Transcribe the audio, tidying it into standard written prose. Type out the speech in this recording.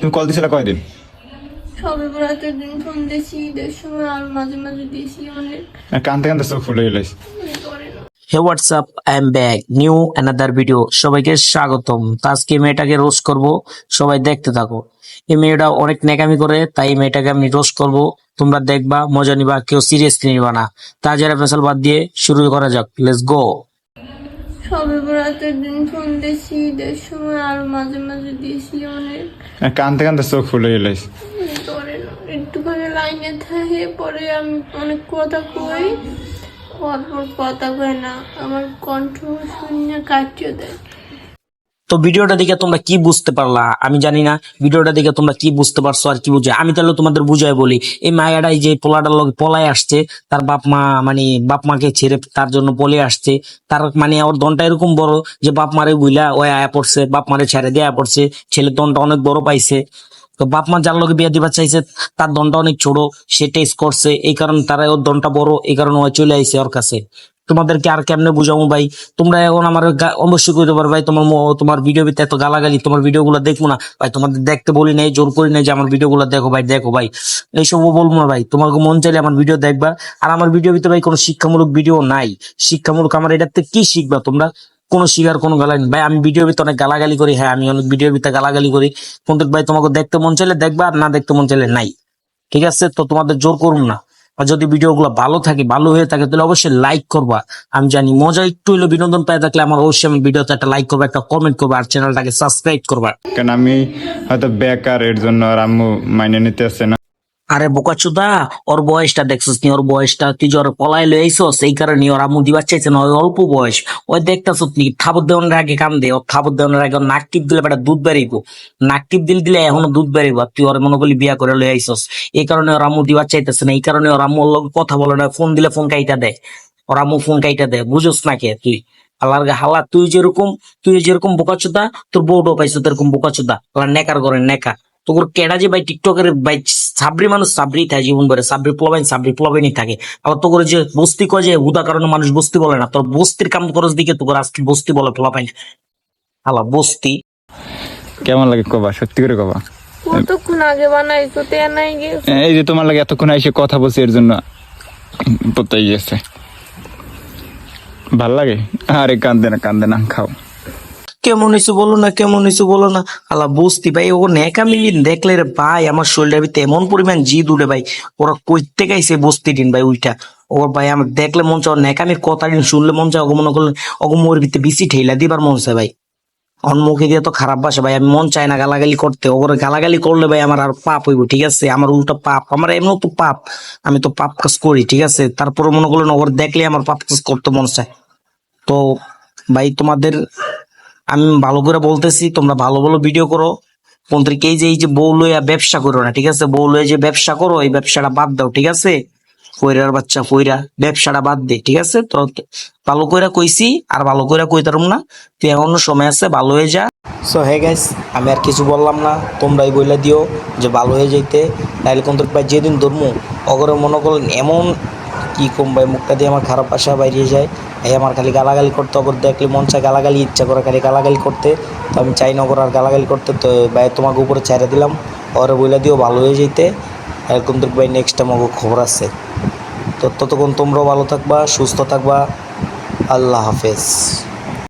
তুমি কল দিছিলে কয়দিন? সবে বরাতের দিন ফোন দিয়েছি, ঈদের সময় আর মাঝে মাঝে দিয়েছি অনেক। কানতে কানতে চোখ ফুলে গেলে। করে না। Hey what's up, I am back new another video. সবাইকে স্বাগতম। তো আজকে মেয়েটাকে রোস্ট করব, সবাই দেখতে থাকো। এই মেয়েটা অনেক নেকামি করে, তাই এই মেয়েটাকে আমি রোস্ট করব। তোমরা দেখবা, মজা নিবা, কেউ সিরিয়াসলি নিবা না। তাজারা ফেসাল বাদ দিয়ে শুরু করা যাক, লেটস গো। সবে বরাতের দিন ফোন দিয়েছি, ঈদের সময় আর মাঝে মাঝে দিয়েছি অনেক। কানতে কানতে চোখ ফুলে গেলে। করে না। একটুখানি লাইনে থাকে, পরে আমি অনেক কথা কই, পরপর কথা কয় না, আমার কণ্ঠ শুনে কাটিয়ে দেয়। তো ভিডিওটা দেখে তোমরা কি বুঝতে পারলা আমি জানি না। ভিডিওটা দেখে তোমরা কি বুঝতে পারছো আর কি বুঝে, আমি তাহলে তোমাদের বুঝাই বলি। এই মায়াটাই যে পোলাটার লোক পলায় আসছে, তার বাপ মা মানে বাপ মাকে ছেড়ে তার জন্য পলে আসছে। তার মানে ওর দনটা এরকম বড় যে বাপ মারে বুইলা ওই আয়া পড়ছে, বাপ মারে ছেড়ে দেয়া পড়ছে। ছেলের দনটা অনেক বড় পাইছে। তো বাপ মা যার লোকে বিয়ে দিবার চাইছে তার দনটা অনেক ছোট, সে টেস্ট করছে, এই কারণে তারা ওর দনটা বড়, এই কারণে ও চলে আইছে ওর কাছে। তোমাদেরকে আর কেমনে বুঝাবো ভাই? তোমরা এখন আমার অবশ্যই কইতে পারো ভাই তোমার ভিডিও ভিতরে এত গালাগালি, তোমার ভিডিও গুলো দেখবো না ভাই। তোমাদের দেখতে বলি নাই, জোর করি নাই যে আমার ভিডিও গুলো দেখো ভাই, দেখো ভাই, এইসব বলবো না ভাই। তোমাকে মন চাইলে আমার ভিডিও দেখবা। আর আমার ভিডিও ভিতরে ভাই কোনো শিক্ষামূলক ভিডিও নাই। শিক্ষামূলক আমার এটাতে কি শিখবা তোমরা? কোনো শিখার কোনো গালাগালি নেই ভাই। আমি ভিডিওর ভিতরে অনেক গালাগালি করি, হ্যাঁ আমি অনেক ভিডিওর ভিতরে গালাগালি করি, কিন্তু ভাই তোমাকে দেখতে মন চাইলে দেখবা, আর না দেখতে মন চাইলে নাই। ঠিক আছে? তো তোমাদের জোর করুন না। আর যদি ভিডিও গুলো ভালো থাকে, ভালো হয়ে থাকে, তাহলে অবশ্যই লাইক করবা। আমি জানি মজা একটু হইলো বিনোদন পাই থাকলে আমার অবশ্যই আমি ভিডিওতে একটা লাইক করবা, একটা কমেন্ট করবা, আর চ্যানেলটাকে সাবস্ক্রাইব করবা। কারণ আমি হয়তো বেকার, এর জন্য আর আম্মু মাইনে নিতে আসছে না। আরে বোকাচোদা, ওর বয়সটা দেখছিস নি? ওর বয়সটা তুই জ্বর পলাই লই আইছস, এই কারণে ওর আম্মু দিবার চাইছে না। ওই অল্প বয়স, ওই দেখতাছ নি থাবর দেওয়ানোর আগে কান্দে। ওর থাবর দেওয়ানোর আগে ওর নাক টিপ দিলে বেটা দুধ বেরিব। নাক টিপ দিলে এখনো দুধ বেরিব। তুই ওর মনে করলি বিয়া করে লই আইছস, এই কারণে ওর আম্মু দিবার চাইতেছে না। এই কারণে ওর আম্মু ওর লগে কথা বলে না, ফোন দিলে ফোন কাইটা দেয়। ওর আম্মু ফোন কাইটা দেয়, বুঝোস না কে তুই? আল্লাহর হালা, তুই যেরকম বোকাচোদা, তোর বউটাও পাইছো এরকম বোকাচোদা। আল্লাহ নেকার করে নেকা। তোর কেডা যে ভাই টিকটকের ভাই সাবরি মানুষ সাবরি থাকে জীবন ভরে, সাবরি প্লবাইনই থাকে। আবার তো করে যে বস্তি কয় যে হুদা কারণে মানুষ বস্তি বলে না, তোর বস্তির কাম খরচ দিকে তোর আজকে বস্তি বলে প্লবাইন। হালা বস্তি। কেমন লাগে কবা, সত্যি করে কবা। কতক্ষণ আগে বানাইছো, তে নাই গেছে। এই যে তোমার লাগে এতক্ষণ এসে কথা বলছি, এর জন্য পড়তে গেছে। ভাল লাগে? আরে কান্দে না, খাও। কেমন হয়েছে বলো না, কেমন হয়েছে বলো না। আলা বস্তি ভাই, ও নেকা মিলিন দেখলে রে ভাই আমার শরীরের ভিতরে এমন পরিমাণ জিদ উঠে ভাই। ওরা কইতে গাইছে বস্তি দিন ভাই ওইটা। ওর ভাই আমার দেখলে মন চাও, নেকামির কথা দিন শুনলে মন চায় অগমন করলে অগমোর ভিতরে বেশি ঠেলা দিবার মন চায় ভাই। অন মুখে দিয়ে তো খারাপ ভাষা ভাই, আমি মন চাই না গালাগালি করতে। ওরে গালাগালি করলে ভাই আমার আর পাপ হইব, ঠিক আছে? আমার উল্টা পাপ, আমার এমন তো পাপ, আমি তো পাপ কাজ করি, ঠিক আছে? তারপরে মনে করলেন ওর দেখলে আমার পাপ কাজ করতে মন চায়। তো ভাই তোমাদের আমি ভালো করে বলতেছি, তোমরা ভালো ভালো ভিডিও করো। কোনদিকে এই যে বউ লইয়া ব্যবসা করো না, ঠিক আছে? বউ লইয়া যে ব্যবসা করো, এই ব্যবসাটা বাদ দাও, ঠিক আছে? ফইরার বাচ্চা ফইরা, ব্যবসাটা বাদ দে, ঠিক আছে? তো ভালো করে কইছি, আর ভালো করে কইতারুম না। তুই এখনো সময় আছে, ভালো হয়ে যা। সো হে গাইস, আমি আর কিছু বললাম না, তোমরাই বইলা দিও যে ভালো হয়ে যাইতে। তাইলে কোন ভাই যেদিন ধরমু অগরে মনে করলেন এমন কি কম ভাই, মুখটা দিয়ে আমার খারাপ ভাষা বাইরে যায়। এই আমার খালি গালাগালি করতে, অগর দেখলে মন চায় গালাগালি, ইচ্ছা করে খালি গালাগালি করতে। তো আমি চাই না অগর আর গালাগালি করতে। তো ভাই তোমাকে উপরে ছেড়ে দিলাম, ওরে বইলা দিও ভালো হয়ে যাইতে। এরকম তো ভাই নেক্সট টাইম আমাকে খবর আছে। তো ততক্ষণ তোমরাও ভালো থাকবা, সুস্থ থাকবা। আল্লাহ হাফেজ।